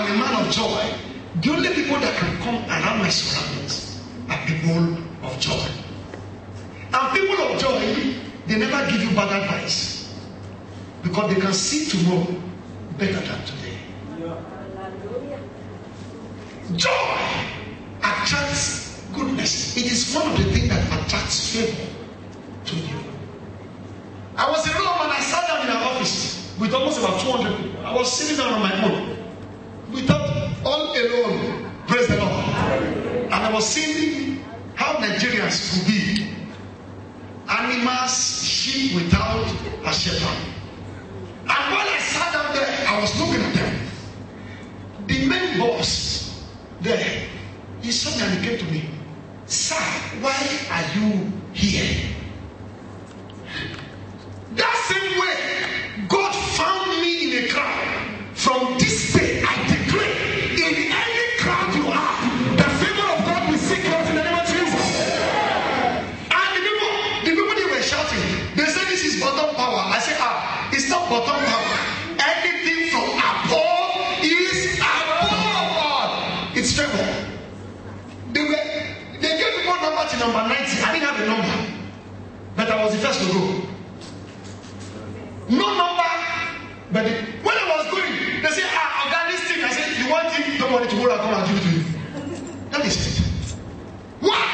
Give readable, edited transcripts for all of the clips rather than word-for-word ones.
I'm a man of joy, the only people that can come around my surroundings are people of joy. And people of joy, they never give you bad advice because they can see tomorrow better than today. Joy attracts goodness. It is one of the things that attracts favor to you. I was in Rome and I sat down in an office with almost about 200 people. I was sitting down on my own, without all alone. Praise the Lord. And I was seeing how Nigerians could be animals, sheep without a shepherd. And while I sat down there, I was looking at them. The main boss there, he saw me and he came to me. Sir, why are you here? That same way, God found me in a crowd. From this day, I declare, in any crowd you are, the favor of God will seek out in the name of Jesus. And the people they were shouting, they said this is bottom power. I said, it's not bottom power. Anything from above is above God. It's favor. They gave people number to number 90. I didn't have a number, but I was the first to go. No number, but when I was going, they said, I got this thing. I said, you want it? Don't want it to go and come and give it to you. That is it. Why?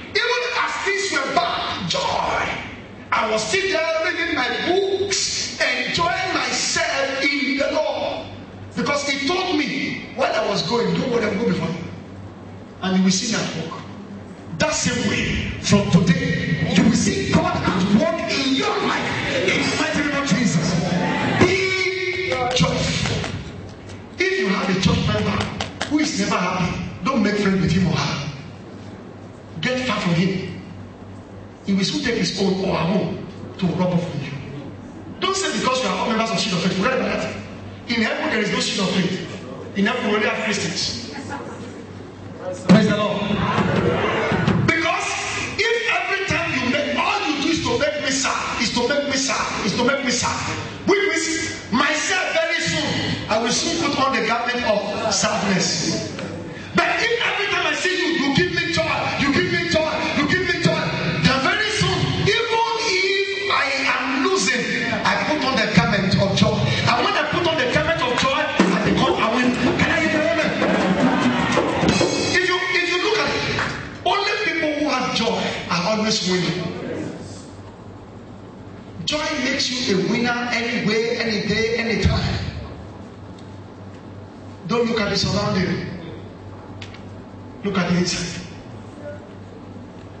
Even as things were bad, joy. I was sitting there reading my books, enjoying myself in the Lord. Because he told me while I was going, don't worry, I'll go before you. And you will see me at work. That same way, from today, you will see God at work in your life. In the mighty name of Jesus. Be joyful. If you have a church member who is never happy, don't make friends with him or her. Get far from him. He will soon take his own or her own to rub off on you. Don't say because you are all members of Shield of Faith. Forget about that. In heaven, there is no Shield of Faith. In heaven, we only have Christians. Praise the Lord. Because if every time you make, all you do is to make me sad, is to make me sad, is to make me sad. Which means myself very soon, I will soon put on the garment of sadness. But if every time I see you, you give me joy, you give me joy, you give me joy, then very soon, even if I am losing, I put on the garment of joy. And when I put on the garment of joy, I become a win. Can I hear amen? If you look at it, only people who have joy are always winning. Joy makes you a winner any way, any day, any time. Don't look at the surrounding. Look at the inside.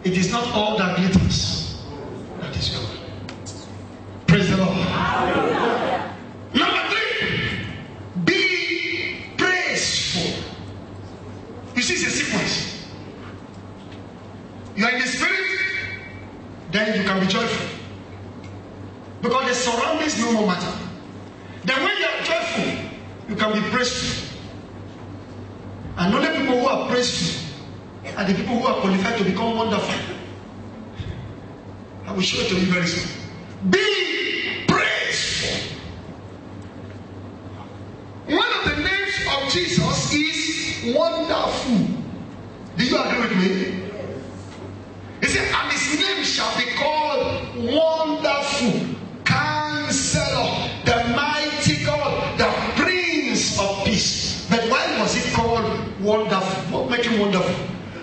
It is not all that glitters that is good. Praise the Lord. Number 3, be praiseful. You see, it's a sequence. You are in the spirit, then you can be joyful. Because the surroundings no more matter. Then when you are joyful, you can be praiseful. And only people who are praiseful are the people who are qualified to become wonderful. I will show it to you very soon. Be praiseful. One of the names of Jesus is Wonderful. Do you agree with me? He said, and his name shall be called Wonderful, Counselor, the Mighty God, the Prince of Peace. But why was it called Wonderful? What makes him wonderful?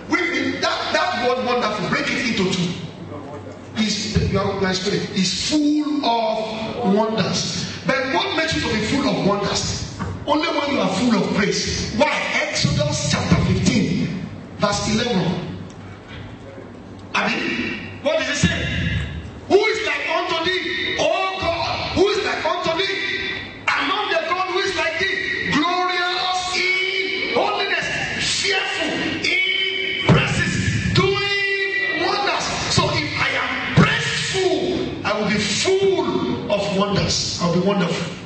That word wonderful, break it into two. Your spirit is full of wonders. But what makes you to be full of wonders? Only when you are full of praise. Why? Exodus chapter 15, verse 11. I mean, what did it say? Who is like unto thee, O God? Who is like unto thee? Among the God who is like thee, glorious in holiness, fearful in praises, doing wonders. So if I am praiseful, I will be full of wonders. I'll be wonderful.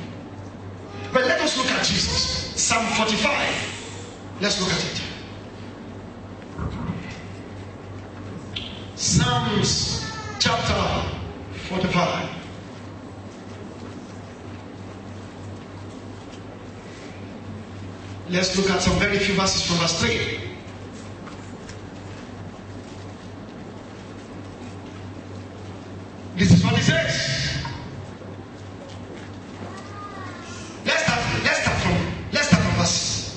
But let us look at Jesus. Psalm 45. Let's look at it. Psalms chapter 45. Let's look at some very few verses from verse 3. This is what it says. Let's start from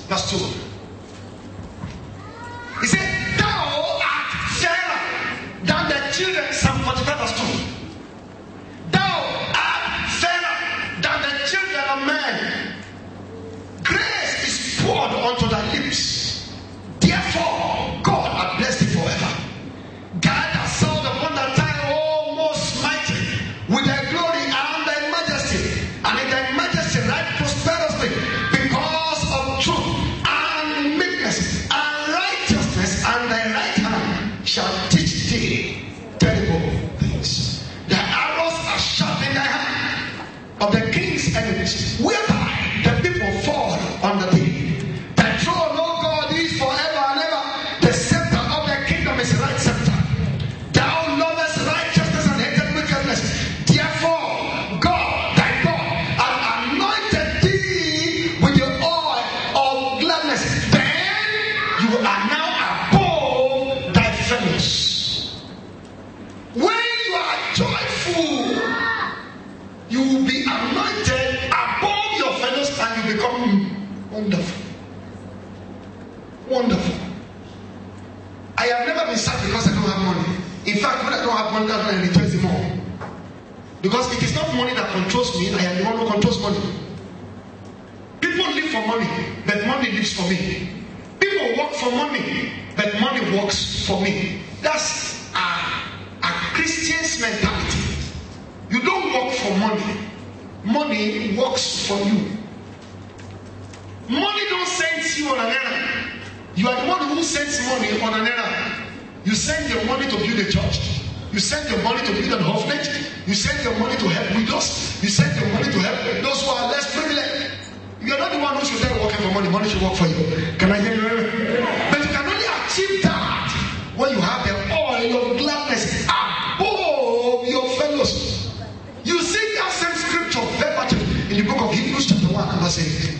verse 2. He said, thou art fairer than the children, Psalm 45 verse 2. Thou art fairer than the children of men. Grace is poured unto thy lips. Therefore, God hath blessed thee forever. God has sold upon thy thigh, O most mighty, with thy glory and thy majesty, and in thy majesty right prosperously, because of truth and meekness and righteousness, and thy right hand shall teach thee terrible things. The arrows are sharp in thy hand of the king's enemies, whereby the people fall under thee. The throne, O God, is forever and ever. The scepter of thy kingdom is right scepter. Thou lovest righteousness and hated wickedness. Therefore, God, thy God, hath anointed thee with the oil of gladness. Then you are now above thy fellows. When you are joyful, you will be anointed above your fellows, and you become wonderful. Wonderful. I have never been sad because I don't have money. In fact, when I don't have money, that's when I rejoice the more. Because it is not money that controls me, I am the one who controls money. People live for money, but money lives for me. People work for money, but money works for me. That's a Christian's mentality. You don't work for money. Money works for you. Money don't send you on an errand. You are the one who sends money on an errand. You send your money to build a church. You send your money to build an orphanage. You send your money to help widows. You send your money to help those who are less privileged. You are not the one who should start working for money. Money should work for you. Can I hear you? But you can only achieve that when you have the oil of gladness above your fellows. You see that same scripture verbatim in the book of Hebrews chapter 1 verse 8.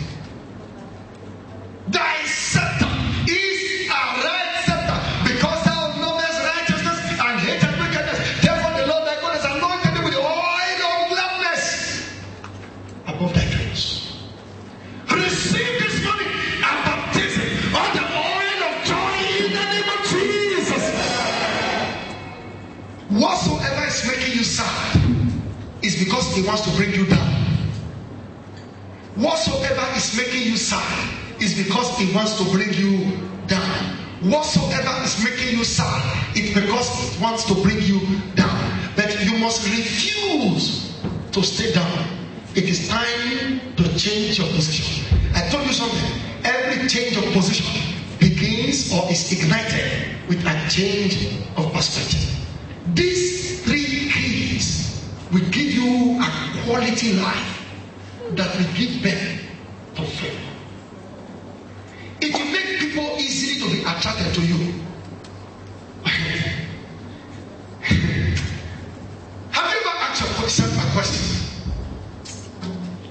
Thy scepter is a right scepter, because thou lovest righteousness and hated wickedness. Therefore the Lord thy God has anointed thee with the oil of gladness above thy fellows. Receive this money and baptism on the oil of joy in the name of Jesus. Whatsoever is making you sad is because he wants to bring you down. Whatsoever is making you sad is because he wants to bring you down. Whatsoever is making you sad, it's because it wants to bring you down. But you must refuse to stay down. It is time to change your position. I told you something. Every change of position begins or is ignited with a change of perspective. These three keys will give you a quality life that will give birth to faith. It will make people easily to be attracted to you. Have you ever asked yourself a question?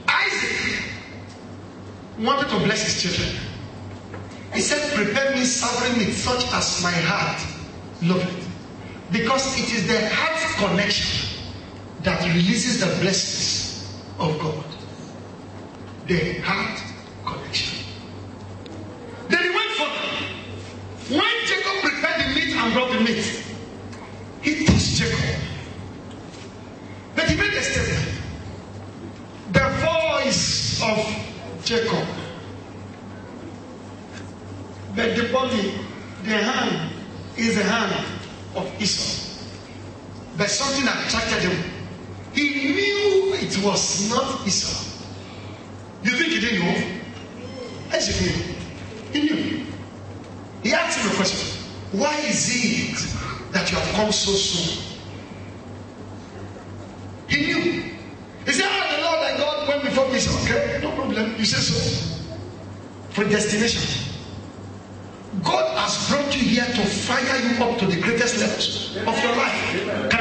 Isaac wanted to bless his children. He said, prepare me savory meat such as my heart loveth. Because it is the heart connection that releases the blessings of God. The heart connection. Then he went further. When Jacob prepared the meat and brought the meat, he touched Jacob. But he made a statement. The voice of Jacob. But the body, the hand, is the hand of Esau. But something attracted him. He knew it was not Esau. You think he didn't know? Isaac knew. He knew. He asked him a question. Why is it that you have come so soon? He knew. He said, the Lord thy God went before me. He said, okay, no problem. You say so. Predestination. God has brought you here to fire you up to the greatest levels of your life. Can